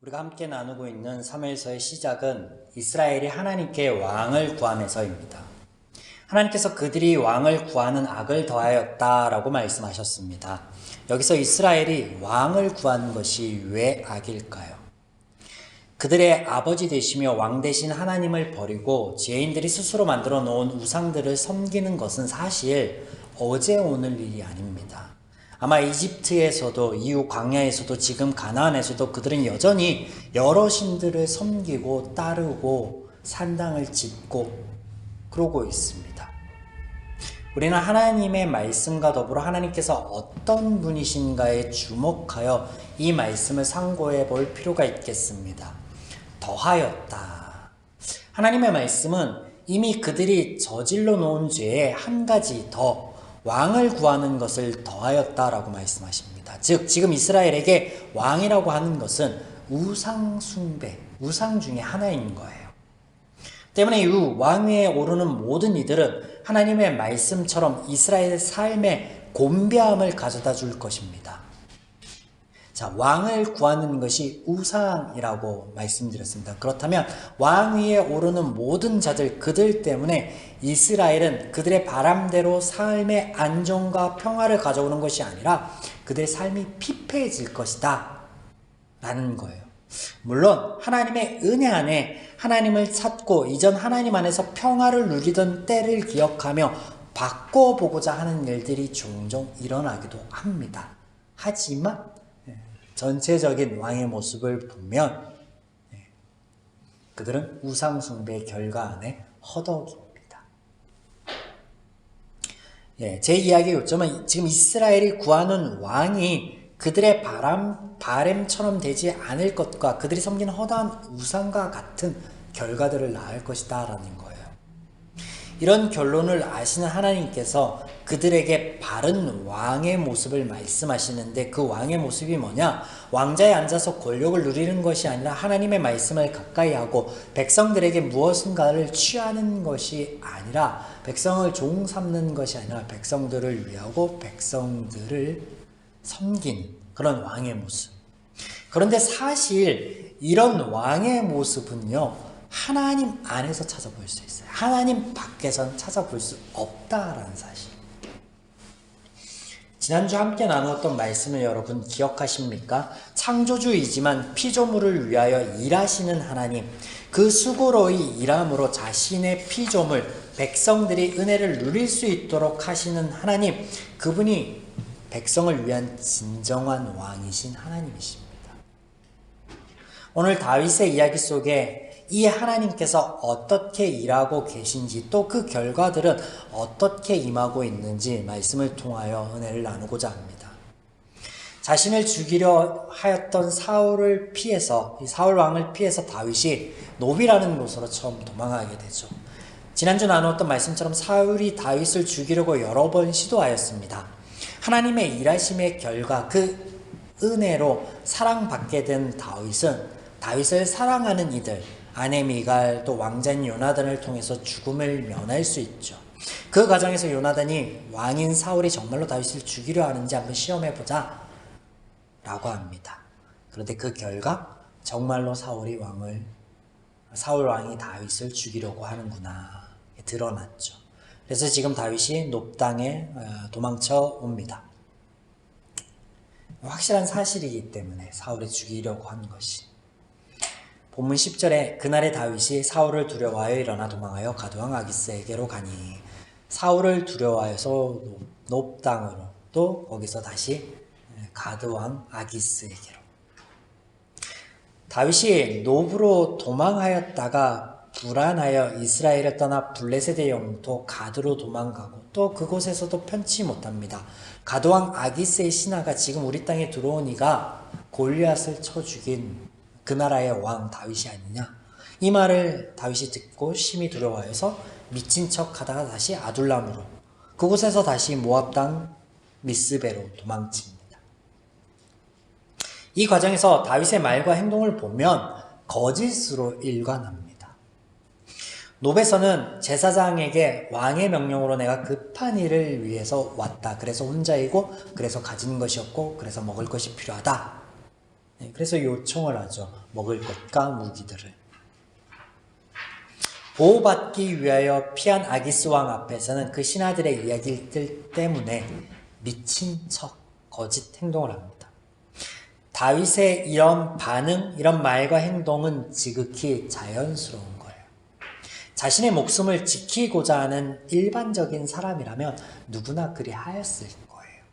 우리가 함께 나누고 있는 사무엘서의 시작은 이스라엘이 하나님께 왕을 구하면서입니다. 하나님께서 그들이 왕을 구하는 악을 더하였다라고 말씀하셨습니다. 여기서 이스라엘이 왕을 구하는 것이 왜 악일까요? 그들의 아버지 되시며 왕 되신 하나님을 버리고 죄인들이 스스로 만들어 놓은 우상들을 섬기는 것은 사실 어제 오늘 일이 아닙니다. 아마 이집트에서도 이후 광야에서도 지금 가나안에서도 그들은 여전히 여러 신들을 섬기고 따르고 산당을 짓고 그러고 있습니다. 우리는 하나님의 말씀과 더불어 하나님께서 어떤 분이신가에 주목하여 이 말씀을 상고해 볼 필요가 있겠습니다. 더하였다. 하나님의 말씀은 이미 그들이 저질러 놓은 죄에 한 가지 더 왕을 구하는 것을 더하였다라고 말씀하십니다. 즉 지금 이스라엘에게 왕이라고 하는 것은 우상 숭배, 우상 중에 하나인 거예요. 때문에 이후 왕 위에 오르는 모든 이들은 하나님의 말씀처럼 이스라엘의 삶에 곤배함을 가져다 줄 것입니다. 자, 왕을 구하는 것이 우상이라고 말씀드렸습니다. 그렇다면 왕 위에 오르는 모든 자들, 그들 때문에 이스라엘은 그들의 바람대로 삶의 안정과 평화를 가져오는 것이 아니라 그들의 삶이 피폐해질 것이다 라는 거예요. 물론 하나님의 은혜 안에 하나님을 찾고 이전 하나님 안에서 평화를 누리던 때를 기억하며 바꿔보고자 하는 일들이 종종 일어나기도 합니다. 하지만 전체적인 왕의 모습을 보면 그들은 우상숭배의 결과 안에 허덕입니다. 제 이야기의 요점은 지금 이스라엘이 구하는 왕이 그들의 바램처럼 되지 않을 것과 그들이 섬기는 허다한 우상과 같은 결과들을 낳을 것이다 라는 거예요. 이런 결론을 아시는 하나님께서 그들에게 바른 왕의 모습을 말씀하시는데 그 왕의 모습이 뭐냐? 왕자에 앉아서 권력을 누리는 것이 아니라 하나님의 말씀을 가까이 하고 백성들에게 무엇인가를 취하는 것이 아니라 백성을 종 삼는 것이 아니라 백성들을 위하고 백성들을 섬기는 그런 왕의 모습. 그런데 사실 이런 왕의 모습은요, 하나님 안에서 찾아볼 수 있어요. 하나님 밖에서는 찾아볼 수 없다라는 사실. 지난주 함께 나누었던 말씀을 여러분 기억하십니까? 창조주이지만 피조물을 위하여 일하시는 하나님, 그 수고로이 일함으로 자신의 피조물, 백성들이 은혜를 누릴 수 있도록 하시는 하나님, 그분이 백성을 위한 진정한 왕이신 하나님이십니다. 오늘 다윗의 이야기 속에 이 하나님께서 어떻게 일하고 계신지 또 그 결과들은 어떻게 임하고 있는지 말씀을 통하여 은혜를 나누고자 합니다. 자신을 죽이려 하였던 사울 왕을 피해서 다윗이 노비라는 곳으로 처음 도망하게 되죠. 지난주 나누었던 말씀처럼 사울이 다윗을 죽이려고 여러 번 시도하였습니다. 하나님의 일하심의 결과 그 은혜로 사랑받게 된 다윗을 사랑하는 이들, 아내 미갈 또 왕자인 요나단을 통해서 죽음을 면할 수 있죠. 그 과정에서 요나단이 왕인 사울이 정말로 다윗을 죽이려 하는지 한번 시험해보자 라고 합니다. 그런데 그 결과 정말로 사울 왕이 다윗을 죽이려고 하는구나 드러났죠. 그래서 지금 다윗이 높당에 도망쳐 옵니다. 확실한 사실이기 때문에 사울이 죽이려고 한 것이. 본문 10절에 그날의 다윗이 사울을 두려워하여 일어나 도망하여 가드왕 아기스에게로 가니, 사울을 두려워하여서 높당으로 또 거기서 다시 가드왕 아기스에게로. 다윗이 노브로 도망하였다가 불안하여 이스라엘을 떠나 블레셋의 영토 가드로 도망가고 또 그곳에서도 편치 못합니다. 가드왕 아기스의 신하가 지금 우리 땅에 들어온 이가 골리앗을 쳐 죽인 그 나라의 왕 다윗이 아니냐, 이 말을 다윗이 듣고 심히 두려워해서 미친 척 하다가 다시 아둘람으로, 그곳에서 다시 모압 땅 미스베로 도망칩니다. 이 과정에서 다윗의 말과 행동을 보면 거짓으로 일관합니다. 노베서는 제사장에게 왕의 명령으로 내가 급한 일을 위해서 왔다, 그래서 혼자이고 그래서 가진 것이 없고 그래서 먹을 것이 필요하다 그래서 요청을 하죠. 먹을 것과 무기들을. 보호받기 위하여 피한 아기스 왕 앞에서는 그 신하들의 이야기들 때문에 미친 척 거짓 행동을 합니다. 다윗의 이런 반응, 이런 말과 행동은 지극히 자연스러운 거예요. 자신의 목숨을 지키고자 하는 일반적인 사람이라면 누구나 그리 하였을 거예요.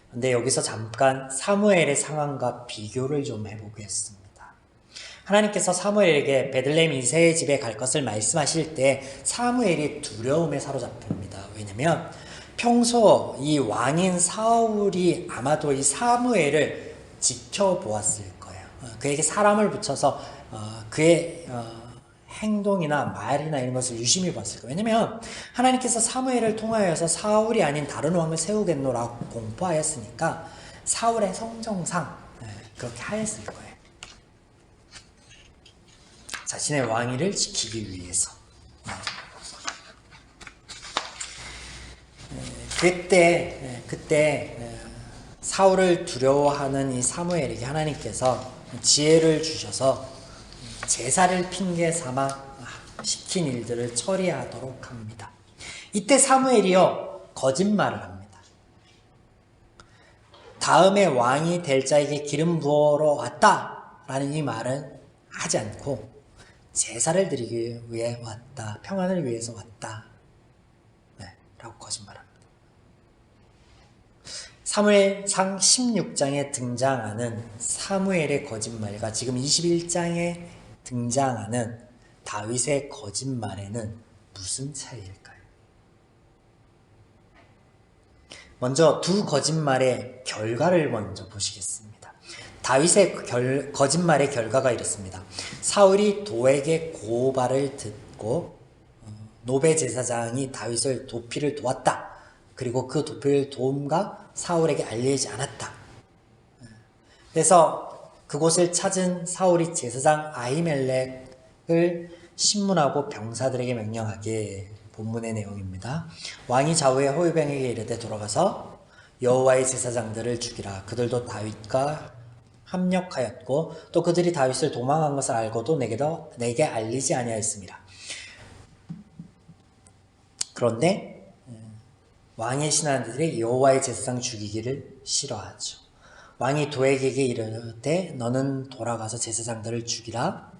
그런데 여기서 잠깐 사무엘의 상황과 비교를 좀 해보겠습니다. 하나님께서 사무엘에게 베들레헴 이새의 집에 갈 것을 말씀하실 때 사무엘이 두려움에 사로잡힙니다. 왜냐하면 평소 이 왕인 사울이 아마도 이 사무엘을 지켜보았을 거예요. 그에게 사람을 붙여서 그의 행동이나 말이나 이런 것을 유심히 봤을 거예요. 왜냐하면 하나님께서 사무엘을 통하여서 사울이 아닌 다른 왕을 세우겠노라고 공포하였으니까 사울의 성정상 그렇게 하였을 거예요. 자신의 왕위를 지키기 위해서. 그때 사울을 두려워하는 이 사무엘에게 하나님께서 지혜를 주셔서 제사를 핑계 삼아 시킨 일들을 처리하도록 합니다. 이때 사무엘이요 거짓말을 합니다. 다음에 왕이 될 자에게 기름 부어러 왔다라는 이 말은 하지 않고 제사를 드리기 위해 왔다, 평안을 위해서 왔다, 라고 거짓말합니다. 사무엘상 16장에 등장하는 사무엘의 거짓말과 지금 21장에 등장하는 다윗의 거짓말에는 무슨 차이일까요? 먼저 두 거짓말의 결과를 먼저 보시겠습니다. 다윗의 거짓말의 결과가 이렇습니다. 사울이 도에게 고발을 듣고 노베 제사장이 다윗을 도피를 도왔다. 그리고 그 도피를 도움과 사울에게 알리지 않았다. 그래서 그곳을 찾은 사울이 제사장 아히멜렉을 신문하고 병사들에게 명령하게, 본문의 내용입니다. 왕이 좌우의 호위병에게 이르되 돌아가서 여호와의 제사장들을 죽이라. 그들도 다윗과 합력하였고 또 그들이 다윗을 도망한 것을 알고도 내게 알리지 아니하였습니다. 그런데 왕의 신하들이 여호와의 제사장 죽이기를 싫어하죠. 왕이 도에게게 이르되 너는 돌아가서 제사장들을 죽이라.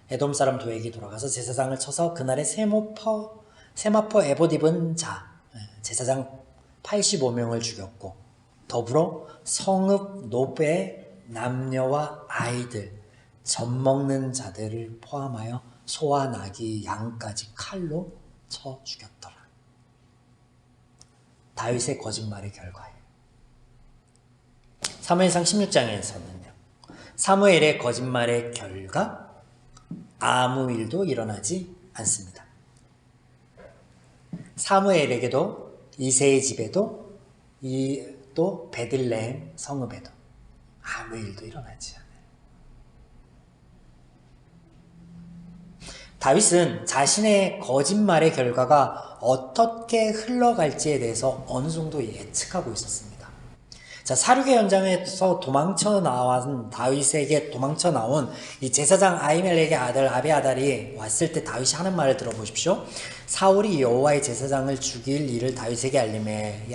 에돔 사람 도에게 돌아가서 제사장을 쳐서 그날에 세마포 에봇 입은 자 제사장 85명을 죽였고 더불어 성읍 노베 남녀와 아이들, 젖 먹는 자들을 포함하여 소와 나귀, 양까지 칼로 쳐 죽였더라. 다윗의 거짓말의 결과예요. 사무엘상 16장에서는요. 사무엘의 거짓말의 결과 아무 일도 일어나지 않습니다. 사무엘에게도 이새의 집에도 또 베들레헴 성읍에도 아무 일도 일어나지 않아요. 다윗은 자신의 거짓말의 결과가 어떻게 흘러갈지에 대해서 어느 정도 예측하고 있었습니다. 자, 사륙의 현장에서 다윗에게 도망쳐 나온 이 제사장 아히멜렉의 아들 아비아달이 왔을 때 다윗이 하는 말을 들어보십시오. 사울이 여호와의 제사장을 죽일 일을 다윗에게 알림해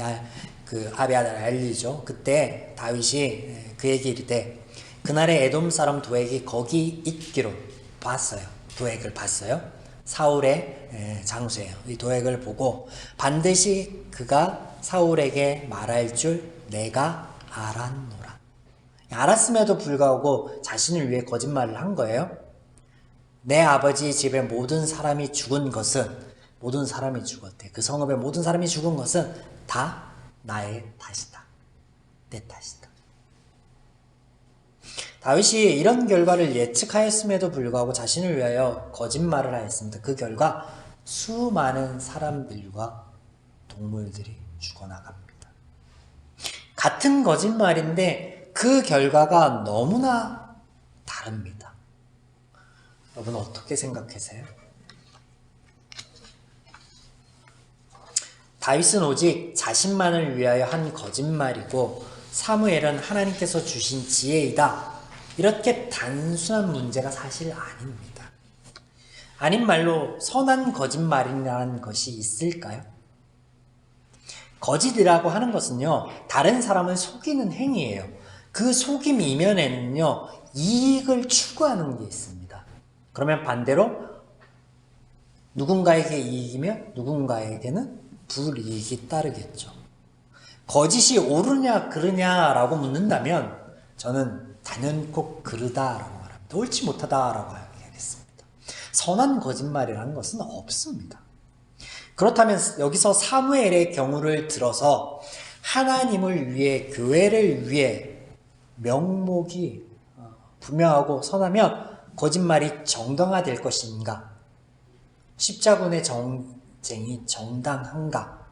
아비아달을 알리죠. 그때 다윗이 그에게 이르되 그날에 에돔 사람 도액이 거기 있기로 봤어요. 도액을 봤어요. 사울의 장수예요. 이 도액을 보고 반드시 그가 사울에게 말할 줄 내가 알았노라. 알았음에도 불구하고 자신을 위해 거짓말을 한 거예요. 내 아버지 집에 모든 사람이 죽은 것은, 모든 사람이 죽었대. 그 성읍에 모든 사람이 죽은 것은 다 나의 탓이다. 내 탓이다. 다윗이 이런 결과를 예측하였음에도 불구하고 자신을 위하여 거짓말을 하였습니다. 그 결과 수많은 사람들과 동물들이 죽어나갑니다. 같은 거짓말인데 그 결과가 너무나 다릅니다. 여러분 어떻게 생각하세요? 다윗은 오직 자신만을 위하여 한 거짓말이고 사무엘은 하나님께서 주신 지혜이다. 이렇게 단순한 문제가 사실 아닙니다. 아닌 말로 선한 거짓말이라는 것이 있을까요? 거짓이라고 하는 것은요, 다른 사람을 속이는 행위예요. 그 속임 이면에는요, 이익을 추구하는 게 있습니다. 그러면 반대로 누군가에게 이익이며 누군가에게는 불이익이 따르겠죠. 거짓이 옳으냐 그르냐라고 묻는다면 저는 단연코 그르다라고 말합니다. 옳지 못하다라고 하겠습니다. 선한 거짓말이라는 것은 없습니다. 그렇다면 여기서 사무엘의 경우를 들어서 하나님을 위해, 교회를 위해 명목이 분명하고 선하면 거짓말이 정당화될 것인가? 십자군의 정쟁이 정당한가?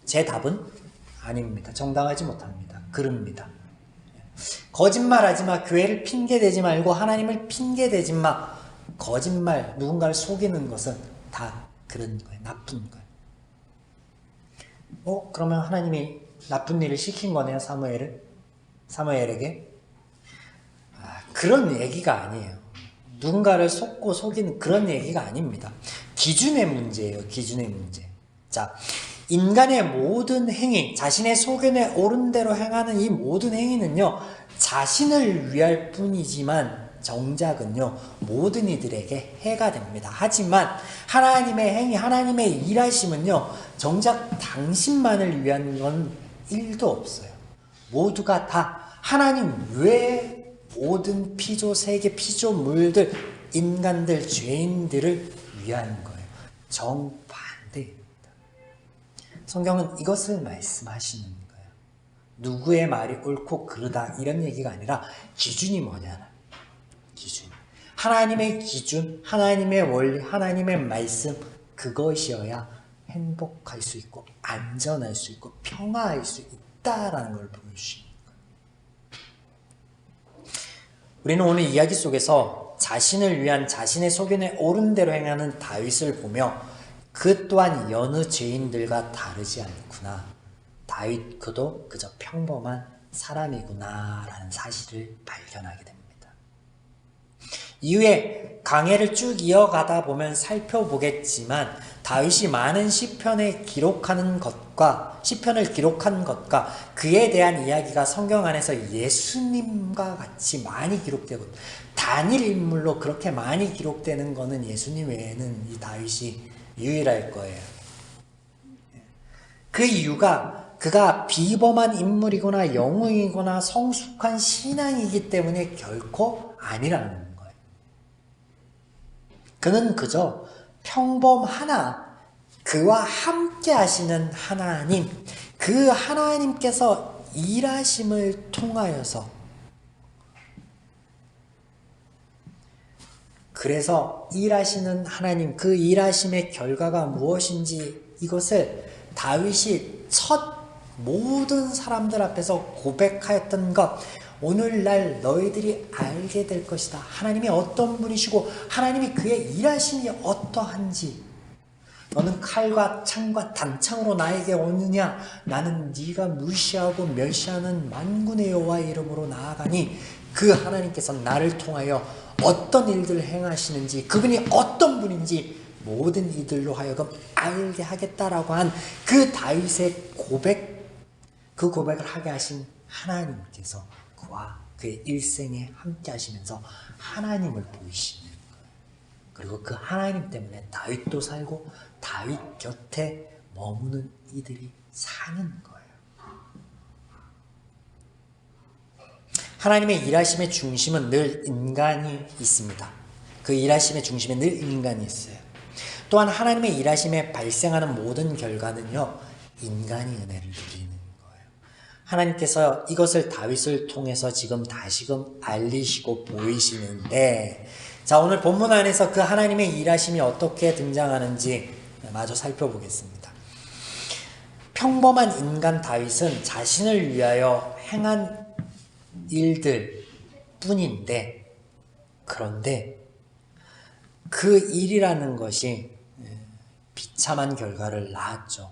제 답은 아닙니다. 정당하지 못합니다. 그릅니다. 거짓말하지 마. 교회를 핑계대지 말고 하나님을 핑계대지 마. 거짓말, 누군가를 속이는 것은 다 그런 거예요. 나쁜 거예요. 그러면 하나님이 나쁜 일을 시킨 거네요. 사무엘에게. 그런 얘기가 아니에요. 누군가를 속고 속이는 그런 얘기가 아닙니다. 기준의 문제예요. 기준의 문제. 자, 인간의 모든 행위, 자신의 소견에 옳은 대로 행하는 이 모든 행위는요, 자신을 위할 뿐이지만 정작은요, 모든 이들에게 해가 됩니다. 하지만 하나님의 행위, 하나님의 일하심은요, 정작 당신만을 위한 건 1도 없어요. 모두가 다 하나님 외에 모든 피조, 세계 피조물들, 인간들, 죄인들을 위한 거예요. 정반대입니다. 성경은 이것을 말씀하시는 거예요. 누구의 말이 옳고 그르다 이런 얘기가 아니라 기준이 뭐냐는 기준. 하나님의 기준, 하나님의 원리, 하나님의 말씀, 그것이어야 행복할 수 있고 안전할 수 있고 평화할 수 있다라는 걸 보여주시는 거예요. 우리는 오늘 이야기 속에서 자신을 위한 자신의 소견에 옳은 대로 행하는 다윗을 보며 그 또한 여느 죄인들과 다르지 않구나. 다윗 그도 그저 평범한 사람이구나 라는 사실을 발견하게 됩니다. 이후에 강해를 쭉 이어가다 보면 살펴보겠지만 다윗이 많은 시편을 기록한 것과 그에 대한 이야기가 성경 안에서 예수님과 같이 많이 기록되고 단일 인물로 그렇게 많이 기록되는 것은 예수님 외에는 이 다윗이 유일할 거예요. 그 이유가 그가 비범한 인물이거나 영웅이거나 성숙한 신앙이기 때문에 결코 아니라는 거예요. 그는 그저 평범하나 그와 함께 하시는 하나님, 그 하나님께서 일하심을 통하여서 그래서 일하시는 하나님, 그 일하심의 결과가 무엇인지 이것을 다윗이 첫 모든 사람들 앞에서 고백하였던 것, 오늘날 너희들이 알게 될 것이다. 하나님이 어떤 분이시고 하나님이 그의 일하심이 어떠한지. 너는 칼과 창과 단창으로 나에게 오느냐? 나는 네가 무시하고 멸시하는 만군의 여호와의 이름으로 나아가니 그 하나님께서 나를 통하여 어떤 일들을 행하시는지, 그분이 어떤 분인지 모든 이들로 하여금 알게 하겠다라고 한 그 다윗의 고백, 그 고백을 하게 하신 하나님께서 그와 그의 일생에 함께 하시면서 하나님을 보이시는 거예요. 그리고 그 하나님 때문에 다윗도 살고 다윗 곁에 머무는 이들이 사는 거예요. 하나님의 일하심의 중심은 늘 인간이 있습니다. 그 일하심의 중심에 늘 인간이 있어요. 또한 하나님의 일하심에 발생하는 모든 결과는요, 인간이 은혜를 누리는 거예요. 하나님께서 이것을 다윗을 통해서 지금 다시금 알리시고 보이시는데, 자, 오늘 본문 안에서 그 하나님의 일하심이 어떻게 등장하는지 마저 살펴보겠습니다. 평범한 인간 다윗은 자신을 위하여 행한 일들 뿐인데, 그런데 그 일이라는 것이 비참한 결과를 낳았죠.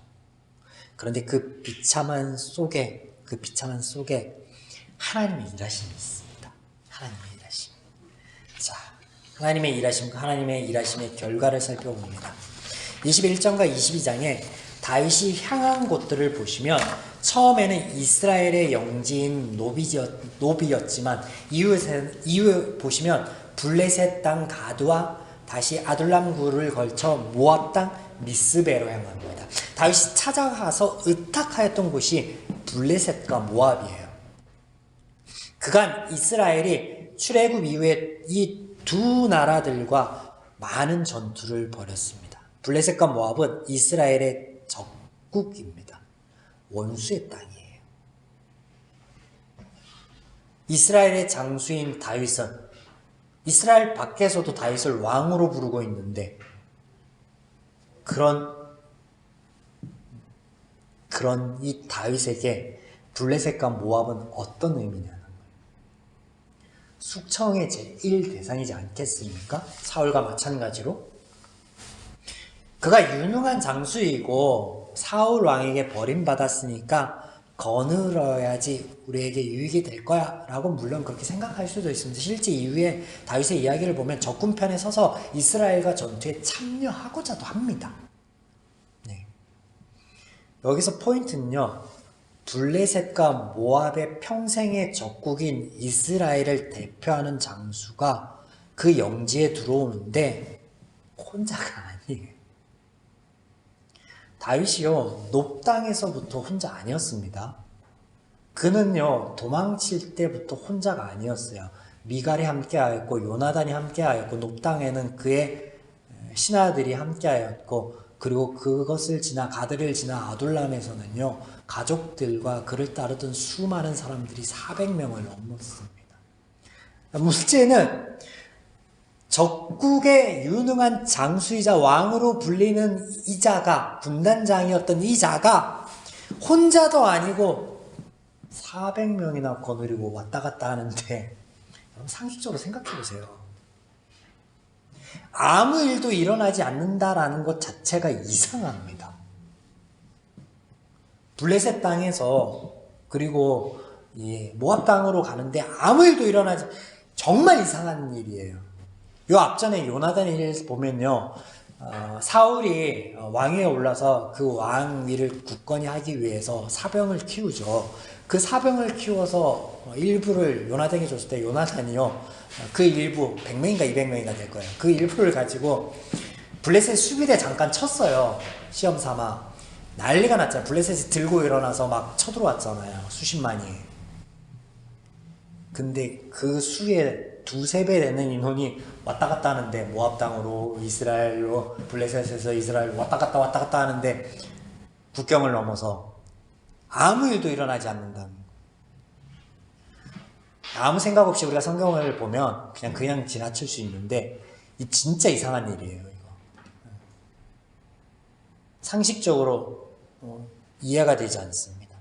그런데 그 비참한 속에 그 비참한 속에 하나님의 일하심이 있습니다. 하나님의 일하심. 자, 하나님의 일하심과 하나님의 일하심의 결과를 살펴봅니다. 21장과 22장에 다윗이 향한 곳들을 보시면 처음에는 이스라엘의 영지인 노비였지만 이후에 보시면 블레셋 땅 가드와 다시 아둘람 굴을 걸쳐 모압 땅 미스베로 향합니다. 다윗이 찾아가서 의탁하였던 곳이 블레셋과 모압이에요. 그간 이스라엘이 출애굽 이후에 이 두 나라들과 많은 전투를 벌였습니다. 블레셋과 모압은 이스라엘의 적국입니다. 원수의 땅이에요. 이스라엘의 장수인 다윗은 이스라엘 밖에서도 다윗을 왕으로 부르고 있는데 그런 이 다윗에게 블레셋과 모압은 어떤 의미냐는 거예요. 숙청의 제1 대상이지 않겠습니까? 사울과 마찬가지로. 그가 유능한 장수이고 사울 왕에게 버림받았으니까 거느려야지 우리에게 유익이 될 거야 라고 물론 그렇게 생각할 수도 있습니다. 실제 이후에 다윗의 이야기를 보면 적군편에 서서 이스라엘과 전투에 참여하고자도 합니다. 네. 여기서 포인트는요, 블레셋과 모압의 평생의 적국인 이스라엘을 대표하는 장수가 그 영지에 들어오는데 혼자가 아니에요. 다윗이요, 높 땅에서부터 혼자 아니었습니다. 그는요, 도망칠 때부터 혼자가 아니었어요. 미갈이 함께하였고 요나단이 함께하였고 높 땅에는 그의 신하들이 함께하였고, 그리고 그것을 지나 가드를 지나 아둘람에서는요, 가족들과 그를 따르던 수많은 사람들이 400명을 넘었습니다. 문제는 적국의 유능한 장수이자 왕으로 불리는 이자가, 군단장이었던 이자가 혼자도 아니고 400명이나 거느리고 왔다 갔다 하는데, 여러분 상식적으로 생각해 보세요. 아무 일도 일어나지 않는다라는 것 자체가 이상합니다. 블레셋 땅에서 그리고 모압 땅으로 가는데 아무 일도 일어나지, 정말 이상한 일이에요. 요 앞전에 요나단 일을 보면요, 사울이 왕위에 올라서 그 왕위를 굳건히 하기 위해서 사병을 키우죠. 그 사병을 키워서 일부를 요나단에게 줬을 때 요나단이요, 그 일부 100명인가 200명인가 될 거예요. 그 일부를 가지고 블레셋 수비대 잠깐 쳤어요. 시험 삼아. 난리가 났잖아요. 블레셋이 들고 일어나서 막 쳐들어왔잖아요. 수십만이. 근데 그 수의 두세 배 되는 인원이 왔다 갔다 하는데, 모압 땅으로 이스라엘로, 블레셋에서 이스라엘 왔다 갔다 하는데 국경을 넘어서 아무 일도 일어나지 않는다는 거예요. 아무 생각 없이 우리가 성경을 보면 그냥 지나칠 수 있는데, 이 진짜 이상한 일이에요, 이거. 상식적으로 이해가 되지 않습니다.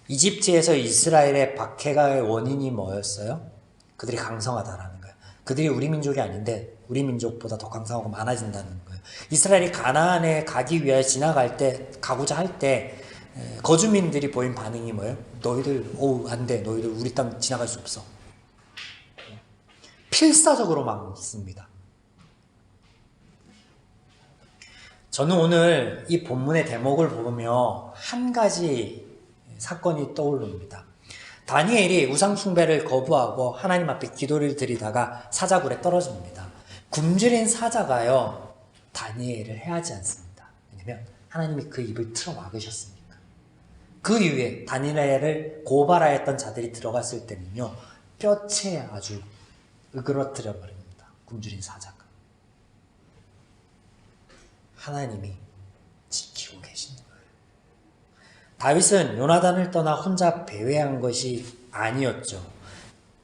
이집트에서 이스라엘의 박해가의 원인이 뭐였어요? 그들이 강성하다라는 거예요. 그들이 우리 민족이 아닌데 우리 민족보다 더 강성하고 많아진다는 거예요. 이스라엘이 가나안에 가기 위해 가고자 할 때 거주민들이 보인 반응이 뭐예요? 너희들 안 돼. 너희들 우리 땅 지나갈 수 없어. 필사적으로 막습니다. 저는 오늘 이 본문의 대목을 보며 한 가지 사건이 떠오릅니다. 다니엘이 우상 숭배를 거부하고 하나님 앞에 기도를 드리다가 사자굴에 떨어집니다. 굶주린 사자가요, 다니엘을 해하지 않습니다. 왜냐면 하나님이 그 입을 틀어 막으셨으니까. 그 이후에 다니엘을 고발하였던 자들이 들어갔을 때는요, 뼈채 아주 으그러뜨려 버립니다. 굶주린 사자가. 하나님이 지키고 계신 거예요. 다윗은 요나단을 떠나 혼자 배회한 것이 아니었죠.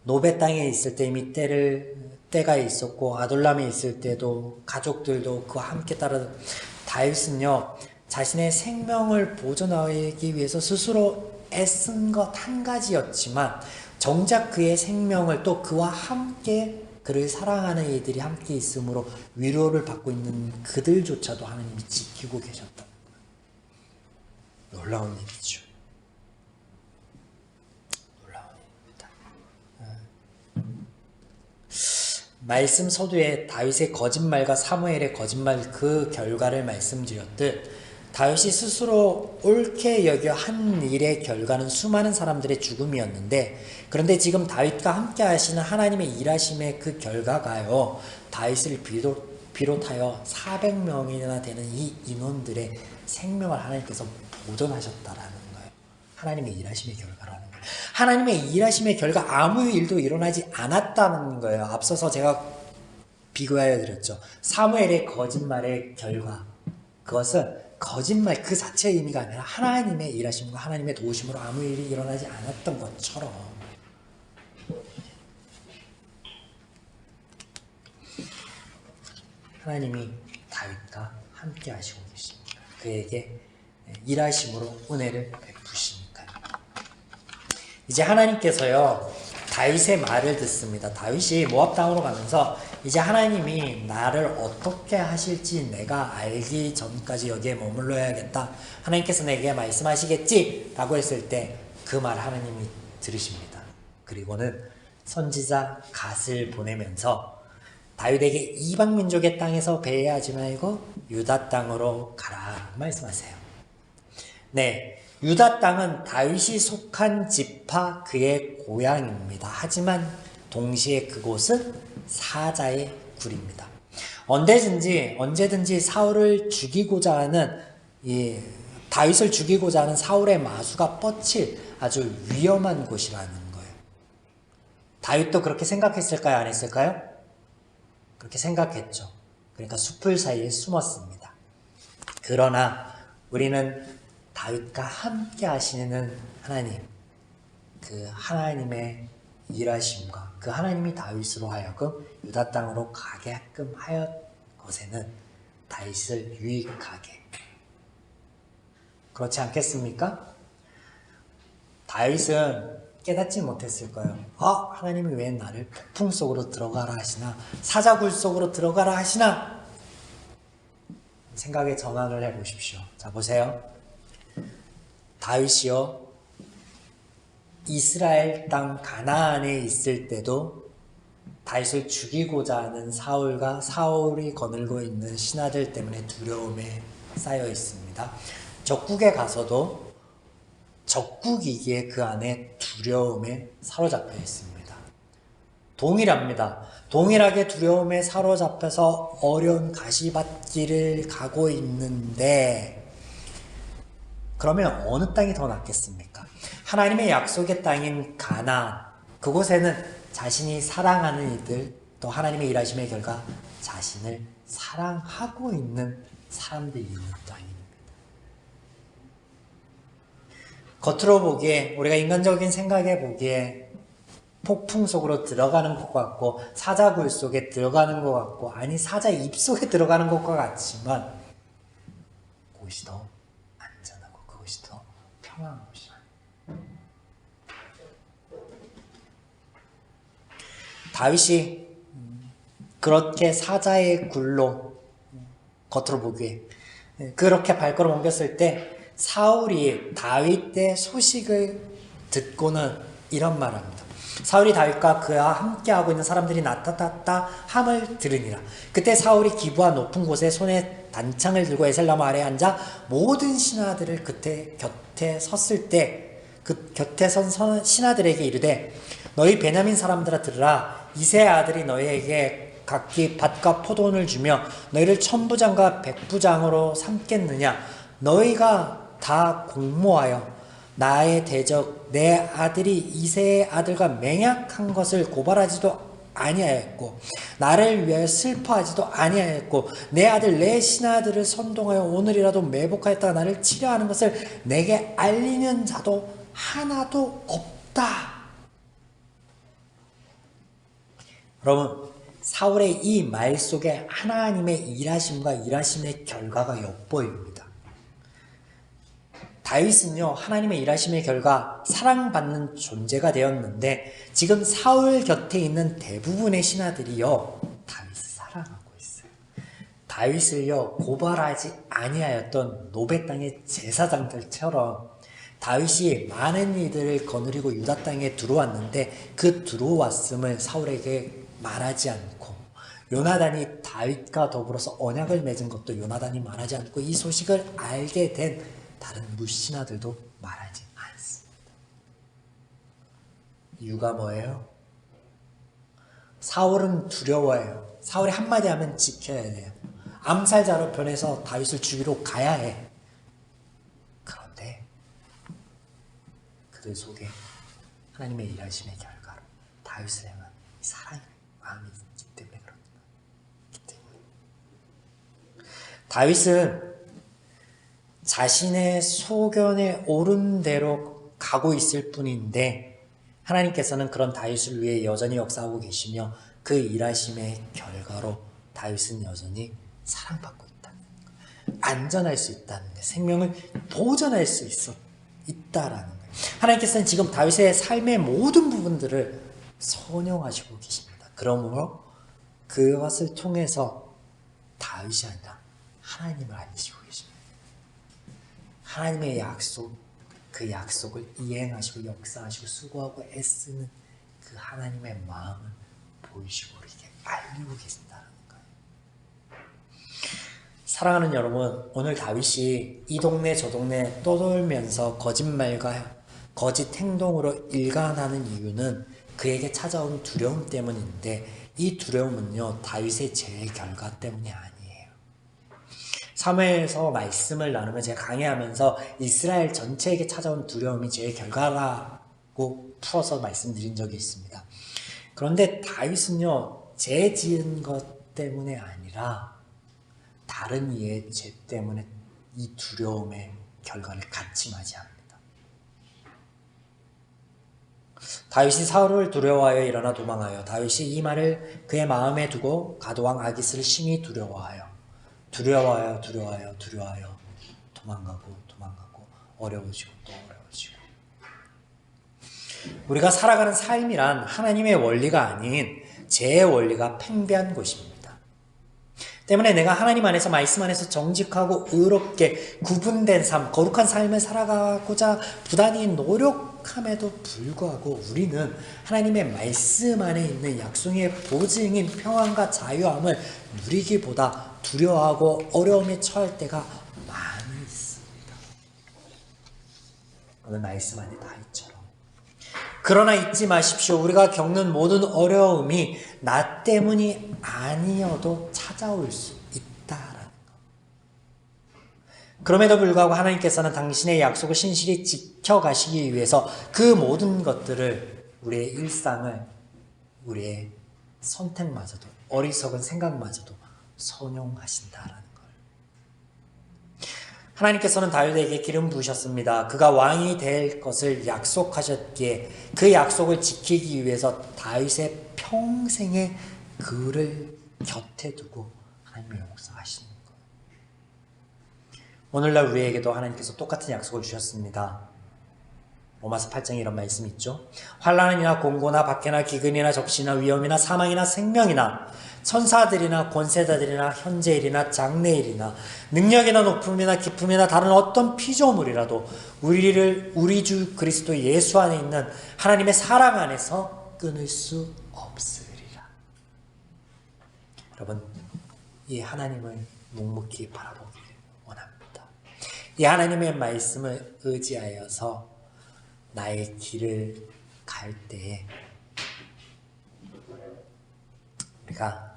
노베 땅에 있을 때 이미 때가 있었고, 아둘람에 있을 때도 가족들도 그와 함께 따라. 다윗은요, 자신의 생명을 보존하기 위해서 스스로 애쓴 것 한 가지였지만, 정작 그의 생명을 또 그와 함께 그를 사랑하는 이들이 함께 있으므로 위로를 받고 있는 그들조차도 하나님이 지키고 계셨다. 놀라운 일이죠. 말씀 서두에 다윗의 거짓말과 사무엘의 거짓말 그 결과를 말씀드렸듯 다윗이 스스로 옳게 여겨 한 일의 결과는 수많은 사람들의 죽음이었는데, 그런데 지금 다윗과 함께 하시는 하나님의 일하심의 그 결과가요, 다윗을 비롯하여 400명이나 되는 이 인원들의 생명을 하나님께서 보존하셨다라는 거예요. 하나님의 일하심의 결과라는 거예요. 하나님의 일하심의 결과 아무 일도 일어나지 않았다는 거예요. 앞서서 제가 비교하여 드렸죠. 사무엘의 거짓말의 결과, 그것은 거짓말 그 자체의 의미가 아니라 하나님의 일하심과 하나님의 도우심으로 아무 일이 일어나지 않았던 것처럼, 하나님이 다윗과 함께 하시고 계십니다. 그에게 일하심으로 은혜를 베푸시니까요. 이제 하나님께서요, 다윗의 말을 듣습니다. 다윗이 모압 땅으로 가면서 이제 하나님이 나를 어떻게 하실지 내가 알기 전까지 여기에 머물러야겠다, 하나님께서 내게 말씀하시겠지 라고 했을 때 그 말 하나님이 들으십니다. 그리고는 선지자 갓을 보내면서 다윗에게 이방 민족의 땅에서 배회하지 말고 유다 땅으로 가라 말씀하세요. 네, 유다 땅은 다윗이 속한 지파 그의 고향입니다. 하지만 동시에 그곳은 사자의 굴입니다. 언제든지 사울을 죽이고자 하는 다윗을 죽이고자 하는 사울의 마수가 뻗칠 아주 위험한 곳이라는 거예요. 다윗도 그렇게 생각했을까요? 안 했을까요? 그렇게 생각했죠. 그러니까 숲을 사이에 숨었습니다. 그러나 우리는 다윗과 함께 하시는 하나님, 그 하나님의 일하심과 그 하나님이 다윗으로 하여금 유다 땅으로 가게끔 하였 것에는 다윗을 유익하게, 그렇지 않겠습니까? 다윗은 깨닫지 못했을 거예요. 하나님이 왜 나를 폭풍 속으로 들어가라 하시나, 사자굴 속으로 들어가라 하시나? 생각에 전환을 해보십시오. 자, 보세요. 다윗이요, 이스라엘 땅 가나안에 있을 때도 다윗을 죽이고자 하는 사울과 사울이 거느리고 있는 신하들 때문에 두려움에 쌓여 있습니다. 적국에 가서도 적국이기에 그 안에 두려움에 사로잡혀 있습니다. 동일합니다. 동일하게 두려움에 사로잡혀서 어려운 가시밭길을 가고 있는데, 그러면 어느 땅이 더 낫겠습니까? 하나님의 약속의 땅인 가나안, 그곳에는 자신이 사랑하는 이들, 또 하나님의 일하심의 결과 자신을 사랑하고 있는 사람들이 있는 땅입니다. 겉으로 보기에, 우리가 인간적인 생각에 보기에 폭풍 속으로 들어가는 것 같고, 사자굴 속에 들어가는 것 같고, 아니 사자 입 속에 들어가는 것과 같지만 그것이 더 안전하고 그것이 더 평안한 곳이라. 다윗이 그렇게 사자의 굴로, 겉으로 보기에 그렇게 발걸음 옮겼을 때 사울이 다윗의 소식을 듣고는 이런 말을 합니다. 사울이 다윗과 그와 함께하고 있는 사람들이 나타났다 함을 들으니라. 그때 사울이 기브아 높은 곳에 손에 단창을 들고 에셀나무 아래에 앉아 모든 신하들을 곁에 섰을 때 그 곁에 선 신하들에게 이르되, 너희 베냐민 사람들아 들으라. 이새의 아들이 너희에게 각기 밭과 포도원을 주며 너희를 천부장과 백부장으로 삼겠느냐? 너희가 다 공모하여 나의 대적 내 아들이 이새의 아들과 맹약한 것을 고발하지도 아니하였고, 나를 위하여 슬퍼하지도 아니하였고, 내 아들 내 신하들을 선동하여 오늘이라도 매복하였다가 나를 치려하는 것을 내게 알리는 자도 하나도 없다. 여러분, 사울의 이 말 속에 하나님의 일하심과 일하심의 결과가 엿보입니다. 다윗은요, 하나님의 일하심의 결과 사랑받는 존재가 되었는데, 지금 사울 곁에 있는 대부분의 신하들이요, 다윗을 사랑하고 있어요. 다윗을요, 고발하지 아니하였던 노베 땅의 제사장들처럼 다윗이 많은 이들을 거느리고 유다 땅에 들어왔는데 그 들어왔음을 사울에게 말하지 않고, 요나단이 다윗과 더불어서 언약을 맺은 것도 요나단이 말하지 않고, 이 소식을 알게 된 다른 무신하들도 말하지 않습니다. 이유가 뭐예요? 사울은 두려워해요. 사울이 한마디 하면 지켜야 돼요. 암살자로 변해서 다윗을 죽이러 가야 해. 그런데 그들 속에 하나님의 일하심의 결과로 다윗을 향한 사랑의 마음이 있기 때문에 그렇습니다. 다윗은 자신의 소견에 옳은 대로 가고 있을 뿐인데, 하나님께서는 그런 다윗을 위해 여전히 역사하고 계시며 그 일하심의 결과로 다윗은 여전히 사랑받고 있다는 거예요. 안전할 수 있다는 거예요. 생명을 보존할 수 있다라는 거예요. 하나님께서는 지금 다윗의 삶의 모든 부분들을 선용하시고 계십니다. 그러므로 그것을 통해서 다윗이 아니라 하나님을 알리시고 계십니다. 하나님의 약속, 그 약속을 이행하시고 역사하시고 수고하고 애쓰는 그 하나님의 마음을 보이시고 이렇게 알리고 계신다는 거예요. 사랑하는 여러분, 오늘 다윗이 이 동네 저 동네 떠돌면서 거짓말과 거짓 행동으로 일관하는 이유는 그에게 찾아온 두려움 때문인데, 이 두려움은요 다윗의 죄의 결과 때문이 아니에요. 사무엘서 말씀을 나누면 제가 강의하면서 이스라엘 전체에게 찾아온 두려움이 죄의 결과라고 풀어서 말씀드린 적이 있습니다. 그런데 다윗은요 죄 지은 것 때문에 아니라 다른 이의 죄 때문에 이 두려움의 결과를 같이 맞이합니다. 다윗이 사울을 두려워하여 일어나 도망하여, 다윗이 이 말을 그의 마음에 두고 가드왕 아기스를 심히 두려워하여 도망가고 어려워지고 또 어려워지고. 우리가 살아가는 삶이란 하나님의 원리가 아닌 제 원리가 팽배한 곳입니다. 때문에 내가 하나님 안에서, 말씀 안에서 정직하고 의롭게 구분된 삶, 거룩한 삶을 살아가고자 부단히 노력함에도 불구하고 우리는 하나님의 말씀 안에 있는 약속의 보증인 평안과 자유함을 누리기보다 두려워하고 어려움에 처할 때가 많이 있습니다. 오늘 말씀 안에 다윗처럼. 그러나 잊지 마십시오. 우리가 겪는 모든 어려움이 나 때문이 아니어도 찾아올 수 있다라는 것. 그럼에도 불구하고 하나님께서는 당신의 약속을 신실히 지켜가시기 위해서 그 모든 것들을, 우리의 일상을, 우리의 선택마저도, 어리석은 생각마저도 선용하신다라는 걸. 하나님께서는 다윗에게 기름 부으셨습니다. 그가 왕이 될 것을 약속하셨기에 그 약속을 지키기 위해서 다윗의 평생의 그를 곁에 두고 하나님의 역사하시는 거예요. 오늘날 우리에게도 하나님께서 똑같은 약속을 주셨습니다. 로마서 8장에 이런 말씀이 있죠. 환난이나 공고나 박해나 기근이나 적시나 위험이나 사망이나 생명이나 천사들이나 권세자들이나 현재일이나 장래일이나 능력이나 높음이나 기쁨이나 다른 어떤 피조물이라도 우리를 우리 주 그리스도 예수 안에 있는 하나님의 사랑 안에서 끊을 수 없으리라. 여러분, 이 하나님을 묵묵히 바라보기를 원합니다. 이 하나님의 말씀을 의지하여서 나의 길을 갈 때에 우리가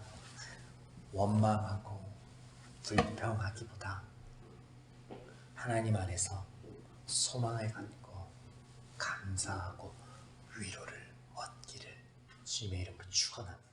원망하고 불평하기보다 하나님 안에서 소망을 갖고 감사하고 위로를 얻기를 주님의 이름으로 축원합니다.